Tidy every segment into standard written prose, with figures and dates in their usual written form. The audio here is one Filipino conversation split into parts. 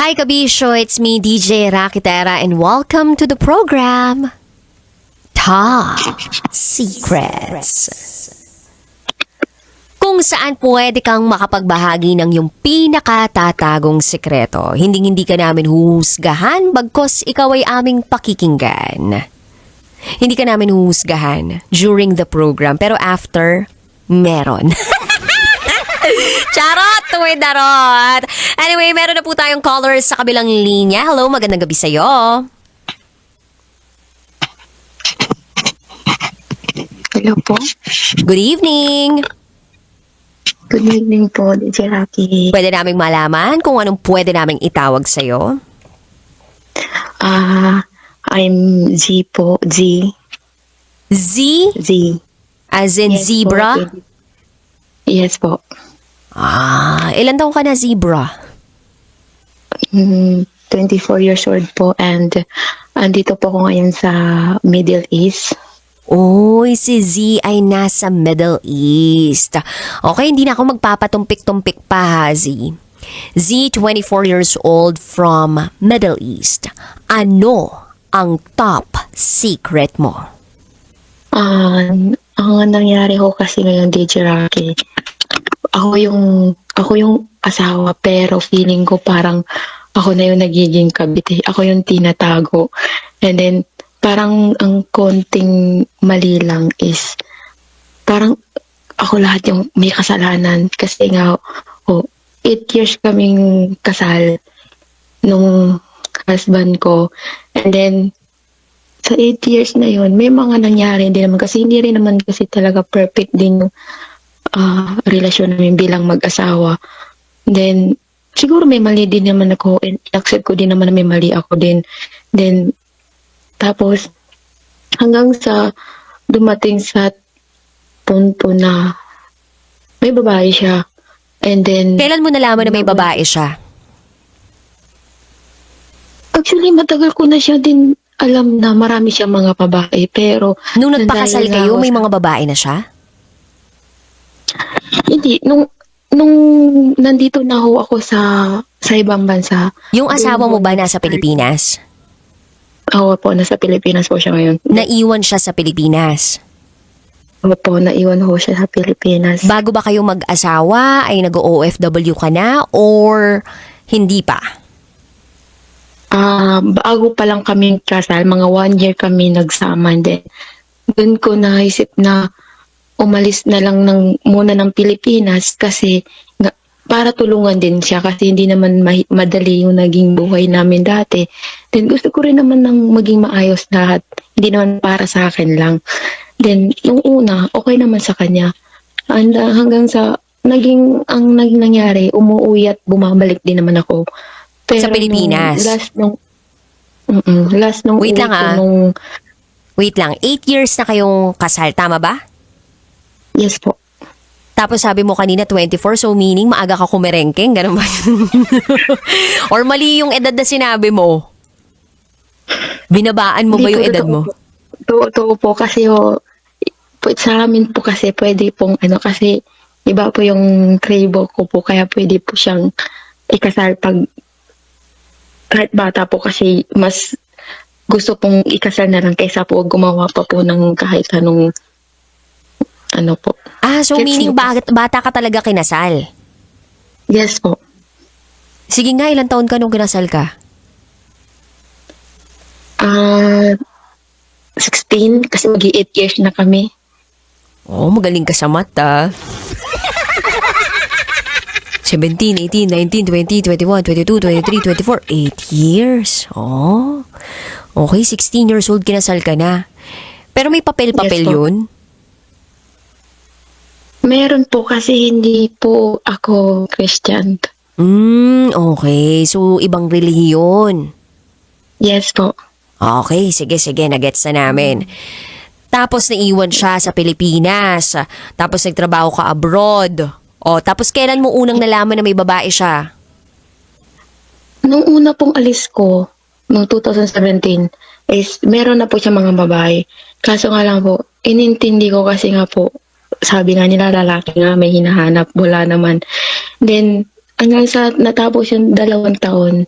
Hi Kabisyo, it's me DJ Rakitera and welcome to the program Top Secrets. Kung saan pwede kang makapagbahagi ng iyong pinakatatagong sekreto. Hindi ka namin huhusgahan bagkos ikaw ay aming pakikinggan. Hindi ka namin huhusgahan during the program pero after, meron. Charot! Tuwid darot! Anyway, meron na po tayong callers sa kabilang linya. Hello, magandang gabi sa'yo. Hello po. Good evening. Good evening po, DJ Rocky. Pwede naming malaman kung anong pwede naming itawag sa'yo? I'm Z po. Z. Z? Z. As in Yes zebra? Po. Yes po. Ilan taong ka na zebra? 24 years old po and andito po ako ngayon sa Middle East. Uy, si Z ay nasa Middle East. Okay, hindi na ako magpapatumpik-tumpik pa ha, Z. Z, 24 years old from Middle East. Ano ang top secret mo? Ang nangyari ho kasi ngayon, DJ Rocky, ako yung asawa pero feeling ko parang ako na yung nagiging kabit. Ako yung tinatago. And then parang ang konting mali lang is parang ako lahat yung may kasalanan kasi nga 8 years kaming kasal nung husband ko. And then sa 8 years na yun, may mga nangyari din naman kasi hindi rin naman kasi talaga perfect din yung relasyon namin bilang mag-asawa. Then, siguro may mali din naman ako and accept ko din naman na may mali ako din. Then, tapos, hanggang sa dumating sa punto na may babae siya. And then, Kailan mo nalaman na may babae siya? actually, matagal ko na siya din alam na marami siya mga babae. Pero, Nung nagpakasal dahil kayo, ako may sa- mga babae na siya? Hindi, nung nandito na ho ako sa ibang bansa. Yung asawa mo ba nasa Pilipinas? Oo po, nasa Pilipinas po siya ngayon. Naiwan siya sa Pilipinas? Opo, naiwan ho siya sa Pilipinas. Bago ba kayo mag-asawa, ay nag-OFW ka na or hindi pa? Bago pa lang kami kasal, mga 1 year kami nagsama. And then, dun ko naisip na umalis na lang muna ng Pilipinas kasi para tulungan din siya kasi hindi naman madali yung naging buhay namin dati. Then gusto ko rin naman ng maging maayos lahat. Hindi naman para sa akin lang. Then nung una, okay naman sa kanya. And hanggang sa ang naging nangyari, umuwi at bumabalik din naman ako. Pero Sa Pilipinas? last nung Wait uwi lang, ko Wait lang, 8 years na kayong kasal, tama ba? yes po. Tapos sabi mo kanina 24, so meaning maaga ka kumerengkeng, ganun ba? Or mali yung edad na sinabi mo? Binabaan mo ba Hindi yung po, edad mo? Totoo po kasi sa amin po kasi pwede pong kasi iba po yung krebo ko po kaya pwede po siyang ikasal pag kahit bata po kasi mas gusto pong ikasal na lang kaysa po gumawa pa po ng kahit anong po. So Gets meaning mo? bata ka talaga kinasal? Yes po. Sige nga, ilang taon ka nung kinasal ka? 16 kasi mag-8 years na kami. Oh, magaling ka sa mata. 17, 18, 19, 20, 21, 22, 23, 24, 8 years. Oh. Okay, 16 years old kinasal ka na. Pero may papel-papel Yes, po. yun? Meron po kasi hindi po ako Christian. Okay. So, ibang relihiyon. Yes po. Okay, sige, nagets na namin. Tapos naiwan siya sa Pilipinas. Tapos nagtrabaho ka abroad. Tapos kailan mo unang nalaman na may babae siya? Nung una pong alis ko, noong 2017, is meron na po siya mga babae. Kaso nga lang po, inintindi ko kasi nga po, sabi nga nila lalaki nga may hinahanap, wala naman. Then, hanggang sa natapos yung 2 taon,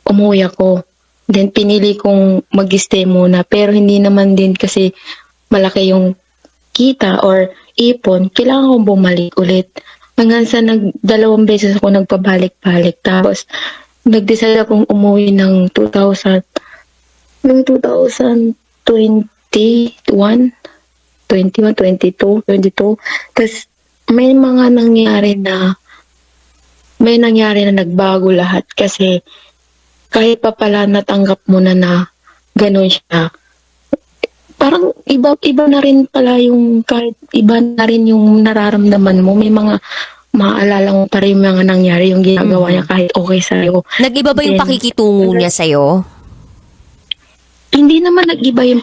umuwi ako. Then pinili kong mag-stay muna pero hindi naman din kasi malaki yung kita or ipon, kailangan kong bumalik ulit. Hanggang sa dalawang beses ako nagpabalik-balik. Tapos nag-decide akong umuwi ng 2021, 21, 22, 22. Tapos may nangyari na nagbago lahat kasi kahit pa pala natanggap mo na ganun siya, parang iba na rin pala yung, kahit iba na rin yung nararamdaman mo. May mga maaalala mo pa rin yung mga nangyari, yung ginagawa niya kahit okay sa'yo. Nag-iba ba yung Then, pakikitungo niya sa'yo? Hindi naman nag-iba yung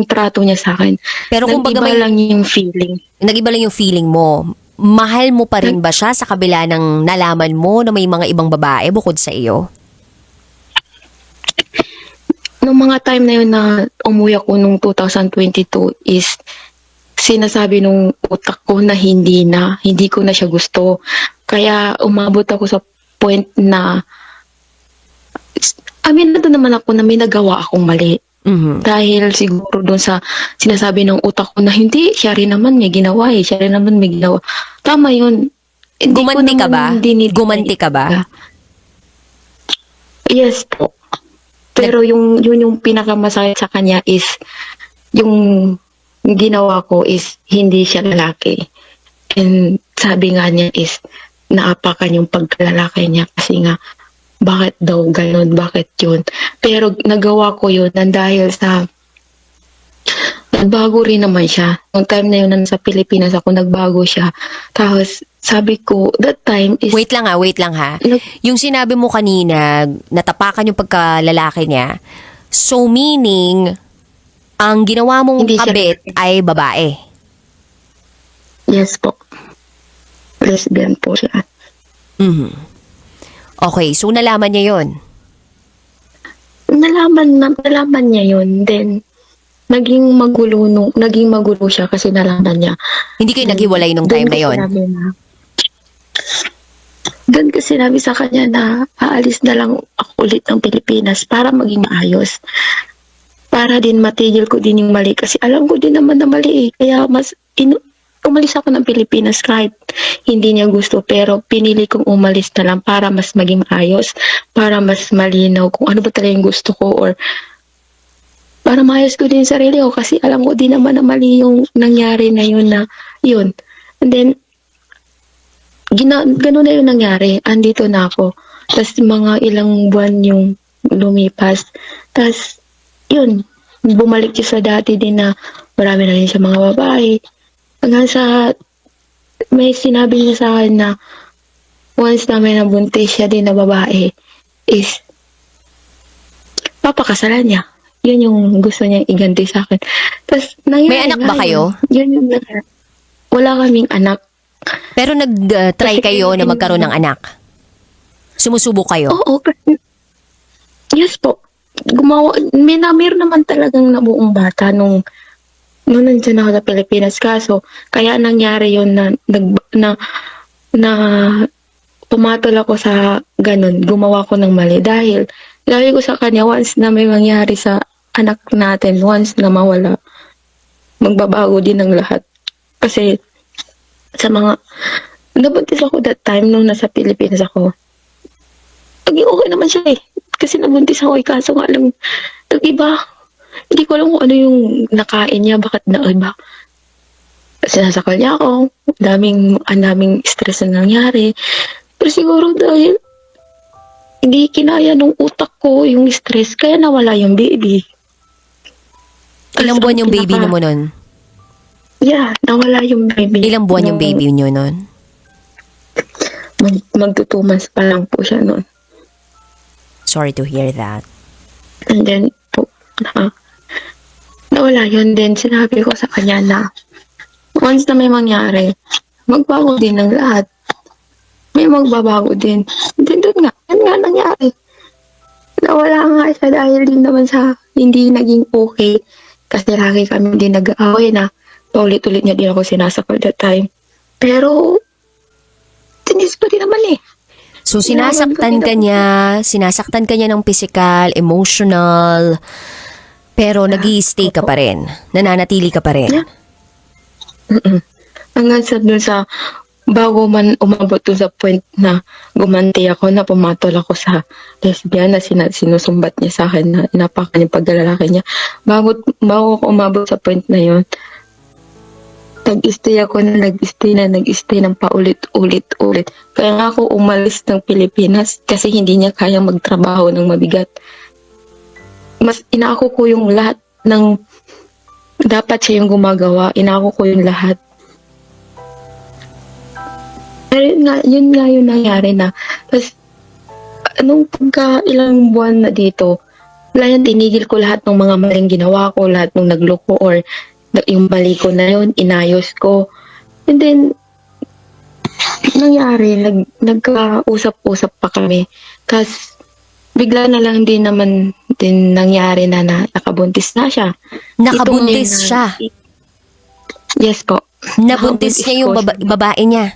trato niya sa akin. Pero kumbaga Nag-iba lang yung feeling. nag-iba lang yung feeling mo. Mahal mo pa rin ba siya sa kabila ng nalaman mo na may mga ibang babae bukod sa iyo? Nung mga time na yun na umuwi ako nung 2022 is sinasabi nung utak ko na hindi ko na siya gusto. Kaya umabot ako sa point na aminado naman ako na may nagawa akong mali. Mhm. Dahil siguro doon sa sinasabi ng utak ko na hindi, siya rin naman may ginawa siya rin naman may ginawa. Tama yun. Hindi ko Gumanti ka ba? naman dinideny. Gumanti ka ba? Yes po. Pero yun yung pinakamasakit sa kanya is yung ginawa ko is hindi siya lalaki. And sabi nga niya is naapakan yung pagkalalaki niya kasi nga bakit daw ganun, bakit yun. Pero nagawa ko yun dahil sa nagbago rin naman siya. Nung time na yun nasa Pilipinas ako, nagbago siya. Tapos sabi ko, that time is... Wait lang ha. Yung sinabi mo kanina, natapakan yung pagkalalaki niya. So meaning, ang ginawa mong Hindi siya kabit ay babae. Yes po. Lesbian po siya. Mhm. Okay, so nalaman niya yon. Nalaman niya yun. Then, naging magulo siya kasi nalaman niya. Hindi kayo naghiwalay nung time na yon. Doon ko sinabi sa kanya na aalis na lang ako ulit ng Pilipinas para maging maayos. Para din matigil ko din yung mali. Kasi alam ko din naman na mali eh. Kaya umalis ako ng Pilipinas kahit hindi niya gusto. Pero pinili kong umalis na lang para mas maging maayos. Para mas malinaw kung ano ba talaga yung gusto ko. Or para maayos ko din yung sarili ko. Kasi alam ko din naman na mali yung nangyari na yun na yun. And then, ganun na yung nangyari. Andito na ako. Tapos mga ilang buwan yung lumipas. Tapos, yun, bumalik siya sa dati din na marami na rin siya mga babae. Hanggang sa, may sinabi niya sa akin na once na may nabuntis siya din na babae, is papakasalan niya. Yun yung gusto niya iganti sa akin. Tapos, nangyari. May anak ba kayo? Yun yung nangyari. Wala kaming anak. Pero nag-try Kasi kayo na magkaroon ng anak? Sumusubok kayo? Oo. Yes po. Meron naman talagang nabuong bata nung nandiyan ako sa Pilipinas. Kaso, kaya nangyari yun na pumatol ako sa ganun. Gumawa ko ng mali. Dahil, sabi ko sa kanya, once na may mangyari sa anak natin, once na mawala, magbabago din ang lahat. Kasi, sa mga, nabuntis ako that time nung nasa Pilipinas ako. Naging okay naman siya eh. Kasi nabuntis ako eh. Kaso nga lang, nag-iba. Hindi ko alam kung ano yung nakain niya, bakit na-iba. Sinasakal niya ako. Ang daming stress na nangyari. Pero siguro dahil hindi kinaya nung utak ko yung stress, kaya nawala yung baby. Ilang buwan yung baby niyo mo nun? Yeah, nawala yung baby. Ilang buwan yung baby niyo nun? Magto 2 months pa lang po siya nun. Sorry to hear that. And then po, nawala yun. Then sinabi ko sa kanya na once na may mangyari, magbago din ng lahat. May magbabago din. And then doon nga, yan nga nangyari. Nawala nga siya dahil din naman sa hindi naging okay. Kasi lagi kami din nag-aaway na paulit-ulit niya din ako sinasakal that time. Pero, tinis ko din naman eh. So, sinasaktan ka niya ng physical, emotional, pero nag-i-stay ka pa rin. Nananatili ka pa rin. Yeah. Hanggang sa dun sa, bago man umabot dun sa point na gumanti ako, na pumatol ako sa lesbian na sinusumbat niya sa akin na inapakan yung paglalaki niya. Bago ako umabot sa point na yun, nag-stay ng paulit-ulit. Kaya nga ako umalis ng Pilipinas kasi hindi niya kaya magtrabaho ng mabigat. Mas inako ko yung lahat ng dapat siya yung gumagawa. Inako ko yung lahat. Pero yun nga yung nangyari na. Tapos, nung pagka ilang buwan na dito, wala yan, tinigil ko lahat ng mga maling ginawa ko, lahat ng nagloko or yung mali ko na yun, inayos ko. And then, nangyari, nagkausap-usap pa kami. Tapos, bigla na lang din naman din nangyari na nakabuntis na siya. Nakabuntis siya? Yes po. Nabuntis niya yung babae niya?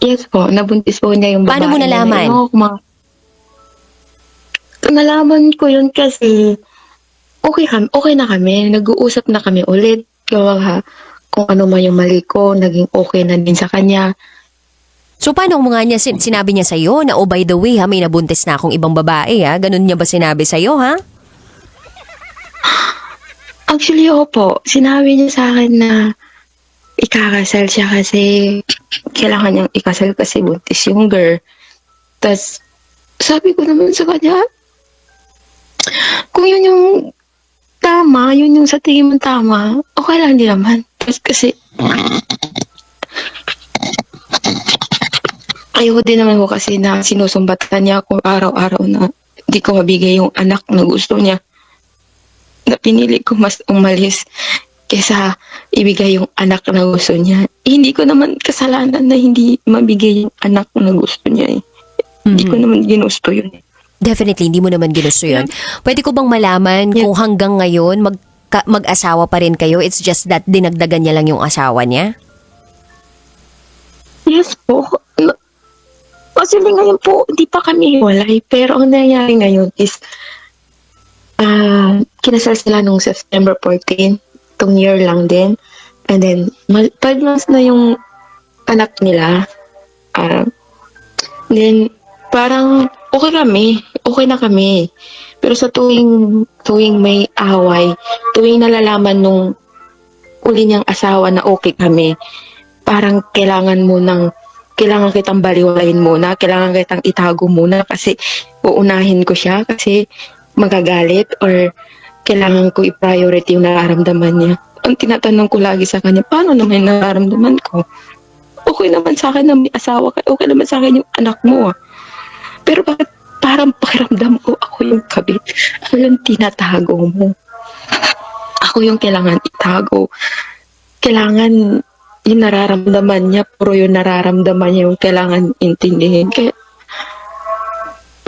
Yes po, nabuntis po niya yung babae. Paano mo nalaman? Nalaman ko yun kasi okay na kami. Nag-uusap na kami ulit. Kung ano man yung mali ko, naging okay na din sa kanya. So, paano mo nga niya sinabi niya sa'yo na, oh, by the way, may nabuntis na akong ibang babae, ha? Ganun niya ba sinabi sa'yo, ha? Actually, po. Sinabi niya sa akin na ikakasal siya kasi kailangan niyang ikasal kasi buntis yung girl. Tapos, sabi ko naman sa kanya, kung yun yung tama, yun yung sa tingin mo tama, okay lang din naman. Tapos kasi, ayoko din naman ko kasi na sinusumbatan niya ako araw-araw na hindi ko mabigay yung anak na gusto niya. Na pinili ko mas umalis kesa ibigay yung anak na gusto niya. Hindi ko naman kasalanan na hindi mabigay yung anak na gusto niya eh. Hindi ko naman ginusto yun eh. Definitely, hindi mo naman ginusto yun. Pwede ko bang malaman kung hanggang ngayon mag-asawa pa rin kayo? It's just that dinagdagan niya lang yung asawa niya? Yes po. Kasi ngayon po, hindi pa kami hiwalay. Pero ang nangyayari ngayon is kinasal sila nung September 14. Itong year lang din. And then, 5 months na yung anak nila. Then, parang okay na kami. Pero sa tuwing may away, tuwing nalalaman nung uli niyang asawa na okay kami, parang kailangan kitang baliwalayin muna, kailangan kitang itago muna kasi uunahin ko siya kasi magagalit or kailangan ko i-priority yung nararamdaman niya. Ang tinatanong ko lagi sa kanya, paano naman yung nararamdaman ko? Okay naman sa akin na may asawa ka, okay naman sa akin yung anak mo. Pero bakit parang pakiramdam ko ako yung kabit, ako yung tinatago mo. Ako yung kailangan itago. Kailangan yung nararamdaman niya, puro yung nararamdaman niya yung kailangan intindihin. Kaya,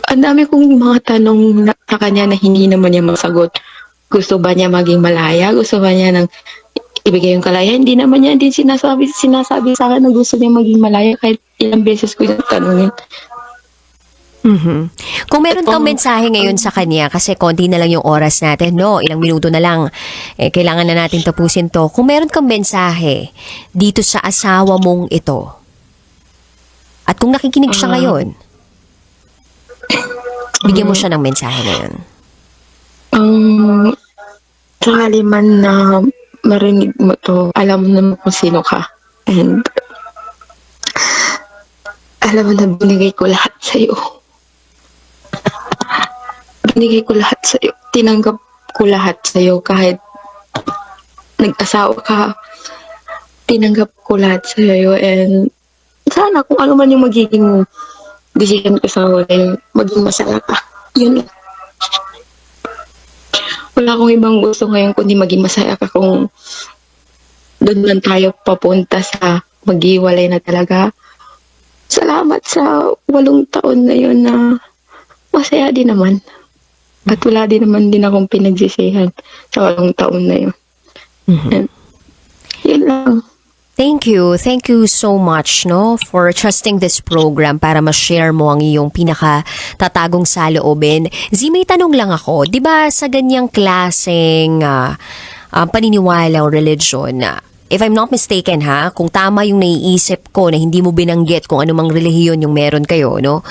ang dami kong mga tanong sa kanya na hindi naman niya masagot. Gusto ba niya maging malaya? Gusto ba niya nang ibigay yung kalaya? Hindi naman niya din sinasabi sa akin na gusto niya maging malaya kahit ilang beses ko yung tanongin. Kung meron kang mensahe ngayon sa kanya, kasi konti na lang yung oras natin, no? Ilang minuto na lang. Kailangan na natin tapusin to. Kung meron kang mensahe dito sa asawa mong ito, at kung nakikinig siya ngayon, bigyan mo siya ng mensahe ngayon. Sakali man na marinig mo to, alam mo naman kung sino ka. And alam mo na binigay ko lahat sa'yo. Binigay ko lahat sa'yo. Tinanggap ko lahat sa'yo kahit nag-asawa ka. Tinanggap ko lahat sa'yo. And sana kung ano man yung magiging decision ko sa huli, maging masaya ka. Yun. Wala akong ibang gusto ngayon kundi maging masaya ka kung doon man tayo papunta sa maghiwalay na talaga. Salamat sa 8 taon na yun na masaya din naman. At wala din naman din akong pinagsisihan sa 8 taon na yun. And, yun lang. Thank you. Thank you so much, no, for trusting this program para ma-share mo ang iyong pinakatatagong saloobin. Z, may tanong lang ako. 'Di ba sa ganyang klaseng paniniwala o religion, if I'm not mistaken ha, kung tama yung naiisip ko na hindi mo binanggit kung anumang relihiyon yung meron kayo, no?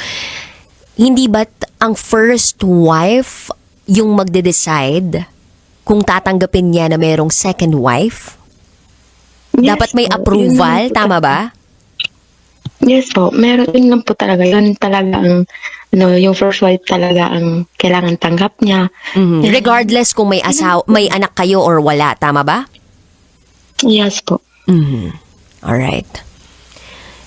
Hindi ba't ang first wife yung magde-decide kung tatanggapin niya na merong second wife? Yes Dapat may po, approval, yun lang po tama ba? Yes po, meron yun lang po talaga. Yun talaga ang, yung first wife talaga ang kailangan tanggap niya. Mhm. Yeah. Regardless kung may may anak kayo or wala, tama ba? Yes po. Mhm. Alright.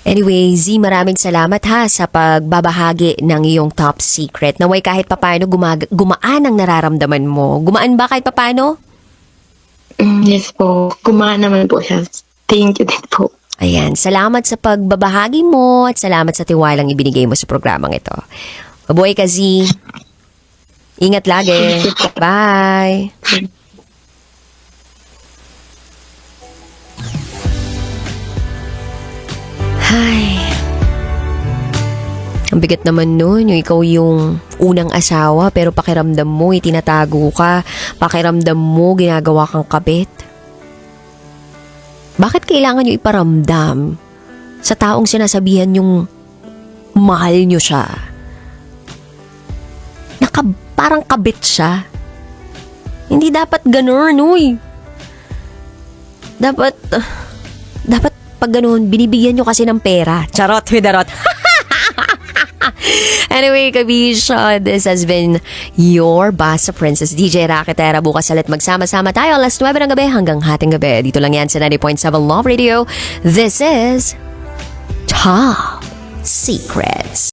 Anyway, Z, maraming salamat ha sa pagbabahagi ng iyong top secret. Naway kahit papano gumaan ang nararamdaman mo. Gumaan ba kahit papano? Yes po, kumaan naman po siya. Thank you din po. Ayan, salamat sa pagbabahagi mo at salamat sa tiwalang ibinigay mo sa programang ito. Mabuhay ka, Z. Ingat lagi. Bye. Ay. Ang bigat naman nun, yung ikaw yung unang asawa pero pakiramdam mo, itinatago ka. Pakiramdam mo, ginagawa kang kabit. Bakit kailangan nyo iparamdam sa taong sinasabihan yung mahal nyo siya? Parang kabit siya. Hindi dapat ganun, uy. Dapat pag ganun, binibigyan nyo kasi ng pera. Charot, hidarot. Anyway, kabisyo, this has been your Basta Princess DJ Raketera. Bukas ulit magsama-sama tayo alas 9 ng gabi hanggang hating gabi. Dito lang yan sa 90.7 Love Radio. This is Top Secrets.